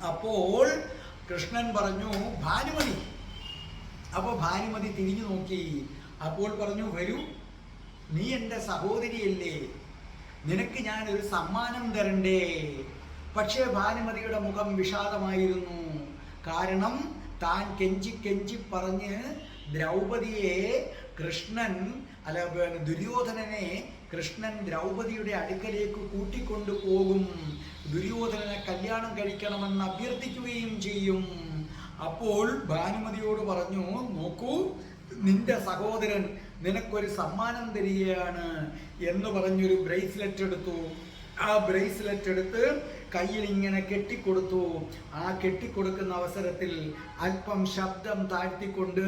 അപ്പോൾ കൃഷ്ണൻ പറഞ്ഞു, ഭാനുമതി. അപ്പോൾ ഭാനുമതി തിരിഞ്ഞു നോക്കി. അപ്പോൾ പറഞ്ഞു, വരൂ, നീ എൻ്റെ സഹോദരിയല്ലേ, നിനക്ക് ഞാൻ ഒരു സമ്മാനം തരണ്ടേ. പക്ഷേ ഭാനുമതിയുടെ മുഖം വിഷാദമായിരുന്നു. കാരണം താൻ കെഞ്ചി കെഞ്ചി പറഞ്ഞ് ദ്രൗപദിയെ ദുര്യോധനനെ കൃഷ്ണൻ ദ്രൗപദിയുടെ അടുക്കലേക്ക് കൂട്ടിക്കൊണ്ടു പോകും, ദുര്യോധനനെ കല്യാണം കഴിക്കണമെന്ന് അഭ്യർത്ഥിക്കുകയും ചെയ്യും. അപ്പോൾ ഭാനുമതിയോട് പറഞ്ഞു, നോക്കൂ, നിന്റെ സഹോദരൻ നിനക്കൊരു സമ്മാനം തരികയാണ് എന്ന് പറഞ്ഞൊരു ബ്രേസ്ലെറ്റ് എടുത്തു. ആ ബ്രേസ്ലെറ്റ് എടുത്ത് കയ്യിൽ ഇങ്ങനെ കെട്ടിക്കൊടുത്തു. ആ കെട്ടിക്കൊടുക്കുന്ന അവസരത്തിൽ അല്പം ശബ്ദം താഴ്ത്തിക്കൊണ്ട്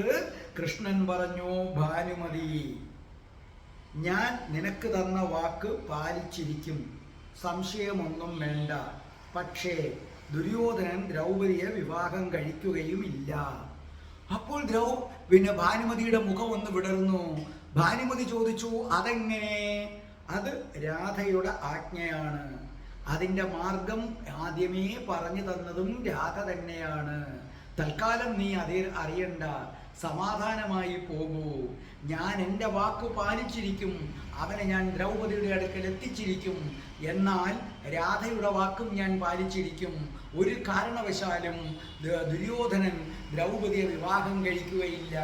കൃഷ്ണൻ പറഞ്ഞു, ഭാനുമതി, ഞാൻ നിനക്ക് തന്ന വാക്ക് പാലിച്ചിരിക്കും, സംശയമൊന്നും വേണ്ട. പക്ഷേ ദുര്യോധനൻ ദ്രൗപദിയെ വിവാഹം കഴിക്കുകയുമില്ല. അപ്പോൾ ഭാനുമതിയുടെ മുഖം ഒന്ന് വിടർന്നു. ഭാനുമതി ചോദിച്ചു, അതെങ്ങനെ? അത് രാധയുടെ ആജ്ഞയാണ്. അതിൻ്റെ മാർഗം ആദ്യമേ പറഞ്ഞു തന്നതും രാധ തന്നെയാണ്. തൽക്കാലം നീ അറിയണ്ട, സമാധാനമായി പോകൂ. ഞാൻ എൻ്റെ വാക്ക് പാലിച്ചിരിക്കും, അവനെ ഞാൻ ദ്രൗപദിയുടെ അടുക്കൽ എത്തിച്ചിരിക്കും. എന്നാൽ രാധയുടെ വാക്കും ഞാൻ പാലിച്ചിരിക്കും. ഒരു കാരണവശാലും ദുര്യോധനൻ ദ്രൗപദിയെ വിവാഹം കഴിക്കുകയില്ല.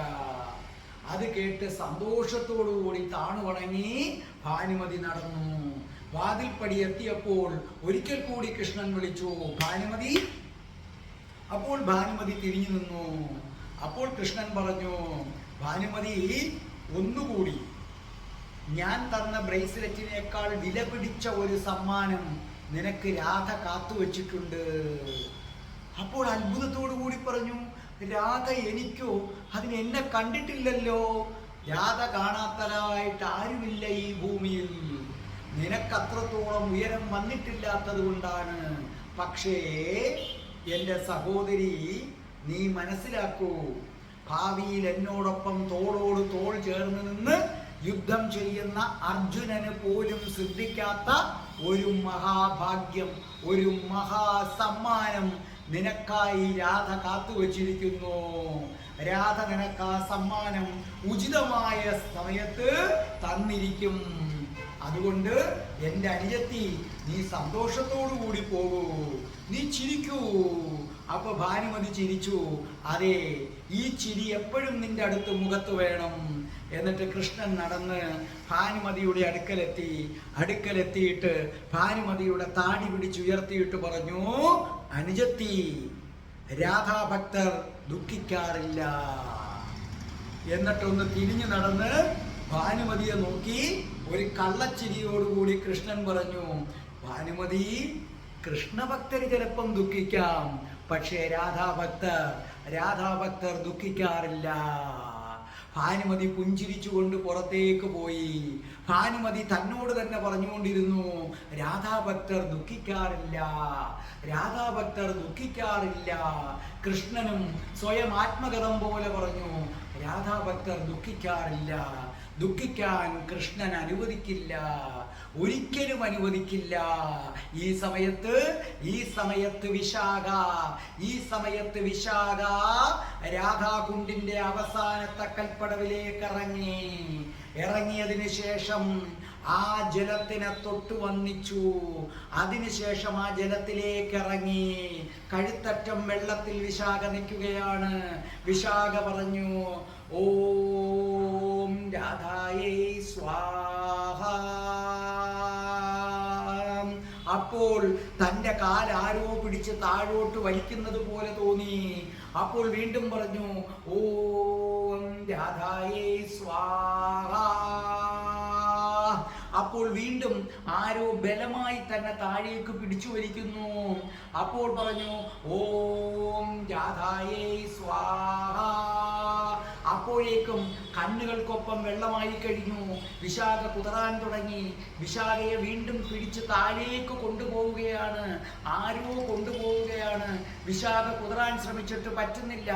അത് കേട്ട് സന്തോഷത്തോടുകൂടി താണു വണങ്ങി ഭാനുമതി നടന്നു. വാതിൽപ്പടി എത്തിയപ്പോൾ ഒരിക്കൽ കൂടി കൃഷ്ണൻ വിളിച്ചു, ഭാനുമതി. അപ്പോൾ ഭാനുമതി തിരിഞ്ഞു നിന്നു. അപ്പോൾ കൃഷ്ണൻ പറഞ്ഞു, ഭാനുമതി, ഒന്നുകൂടി, ഞാൻ തന്ന ബ്രേസ്ലെറ്റിനേക്കാൾ വില പിടിച്ച ഒരു സമ്മാനം നിനക്ക് രാധ കാത്തുവച്ചിട്ടുണ്ട്. അപ്പോൾ അത്ഭുതത്തോടു കൂടി പറഞ്ഞു, രാധ എനിക്കോ? അതിന് എന്നെ കണ്ടിട്ടില്ലല്ലോ. രാധ കാണാത്തതായിട്ട് ആരുമില്ല ഈ ഭൂമിയിൽ. നിനക്കത്രത്തോളം ഉയരം വന്നിട്ടില്ലാത്തത് കൊണ്ടാണ്. പക്ഷേ എൻ്റെ സഹോദരി, നീ മനസ്സിലാക്കൂ, ഭാവിയിൽ എന്നോടൊപ്പം തോളോട് തോൾ ചേർന്ന് നിന്ന് യുദ്ധം ചെയ്യുന്ന അർജുനന് പോലും സിദ്ധിക്കാത്ത ഒരു മഹാഭാഗ്യം, ഒരു മഹാസമ്മാനം നിനക്കായി രാധ കാത്തുവച്ചിരിക്കുന്നു. രാധ നിനക്ക് ആ സമ്മാനം ഉചിതമായ സമയത്ത് തന്നിരിക്കും. അതുകൊണ്ട് എൻ്റെ അനുജത്തി, നീ സന്തോഷത്തോടു കൂടി പോകൂ, നീ ചിരിക്കൂ. അപ്പൊ ഭാനുമതി ചിരിച്ചു. അതെ, ഈ ചിരി എപ്പോഴും നിന്റെ അടുത്ത് മുഖത്ത് വേണം. എന്നിട്ട് കൃഷ്ണൻ നടന്ന് ഭാനുമതിയുടെ അടുക്കലെത്തിയിട്ട് ഭാനുമതിയുടെ താടി പിടിച്ചുയർത്തിയിട്ട് പറഞ്ഞു, അനുജത്തി, രാധാഭക്തർ ദുഃഖിക്കാറില്ല. എന്നിട്ടൊന്ന് തിരിഞ്ഞു നടന്ന് ഭാനുമതിയെ നോക്കി ഒരു കള്ളച്ചിരിയോടുകൂടി കൃഷ്ണൻ പറഞ്ഞു, ഭാനുമതി, കൃഷ്ണഭക്തര് ചിലപ്പം ദുഃഖിക്കാം, പക്ഷേ രാധാഭക്തർ ദുഃഖിക്കാറില്ല. ഭാനുമതി പുഞ്ചിരിച്ചുകൊണ്ട് പുറത്തേക്ക് പോയി. ഭാനുമതി തന്നോട് തന്നെ പറഞ്ഞുകൊണ്ടിരുന്നു, രാധാഭക്തർ ദുഃഖിക്കാറില്ല. കൃഷ്ണനും സ്വയം ആത്മകഥം പോലെ പറഞ്ഞു, രാധാഭക്തർ ദുഃഖിക്കാറില്ല. ദുഃഖിക്കാൻ കൃഷ്ണൻ അനുവദിക്കില്ല, ഒരിക്കലും അനുവദിക്കില്ല. ഈ സമയത്ത് വിശാഖ രാധാകുണ്ടിന്റെ അവസാനത്തെ കൽപ്പടവിലേക്ക് ഇറങ്ങിയതിന് ശേഷം ആ ജലത്തിനെ തൊട്ടു വന്നിച്ചു. അതിനുശേഷം ആ ജലത്തിലേക്ക് ഇറങ്ങി. കഴുത്തറ്റം വെള്ളത്തിൽ വിശാഖ നിൽക്കുകയാണ്. വിശാഖ പറഞ്ഞു, ഓം രാധായേ സ്വാഹ. അപ്പോൾ തൻ്റെ കാൽ ആരോ പിടിച്ച് താഴോട്ട് വലിക്കുന്നത് പോലെ തോന്നി. അപ്പോൾ വീണ്ടും പറഞ്ഞു, ഓം രാധായേ സ്വാഹ. അപ്പോൾ വീണ്ടും ആരോ ബലമായി തന്നെ താഴേക്ക് പിടിച്ചു വലിക്കുന്നു. അപ്പോൾ പറഞ്ഞു, ഓം രാധായേ സ്വാഹ. അപ്പോഴേക്കും കണ്ണുകൾക്കൊപ്പം വെള്ളമായി കഴിഞ്ഞു. വിശാഖ കുതറാൻ തുടങ്ങി. വിശാഖയെ വീണ്ടും പിടിച്ച് താഴേക്ക് കൊണ്ടുപോവുകയാണ്. ആരോ കൊണ്ടുപോവുകയാണ്. വിശാഖ കുതറാൻ ശ്രമിച്ചിട്ട് പറ്റുന്നില്ല.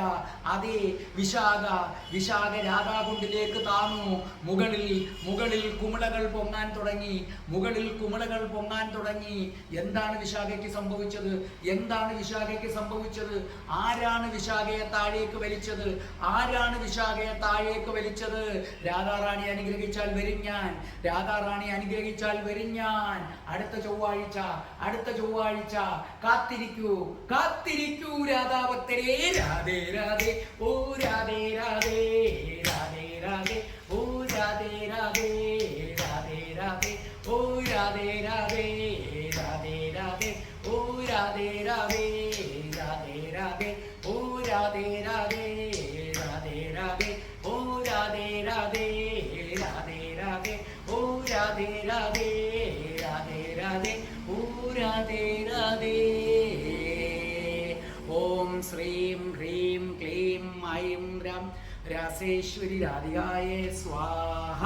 അതെ, വിശാഖ രാധാകുണ്ടിലേക്ക് താന്നു. മുകളിൽ കുമിളകൾ പൊങ്ങാൻ തുടങ്ങി. എന്താണ് വിശാഖയ്ക്ക് സംഭവിച്ചത്? ആരാണ് വിശാഖയെ താഴേക്ക് വലിച്ചത്? രാധാറാണി അനുഗ്രഹിച്ചാൽ വരും ഞാൻ. അടുത്ത ചൊവ്വാഴ്ച കാത്തിരിക്കൂ രാധാഭക്തരേ. രാധേ രാധേ, ഓ രാധേ രാധേ, രാധേ രാധേ, ഓ രാധേ രാധേ, രാധേ രാധേ, ഓ രാധേ രാധേ, രാധേ രാധേ, ഓ രാധേ രാധേ, രാധേ രാധേ, ഓ രാധേ രാധേ, രാധേ രാധേ, ഓ രാധേ രാധേ, രാധേ രാധേ, ഓ രാധേ രാധേ, രാധേ രാധേ, ഓ രാധേ രാധേ. ഓം ശ്രീം ഹ്രീം ക്ലീം ഐം രം രാസേശ്വരി രാധികായേ സ്വാഹ.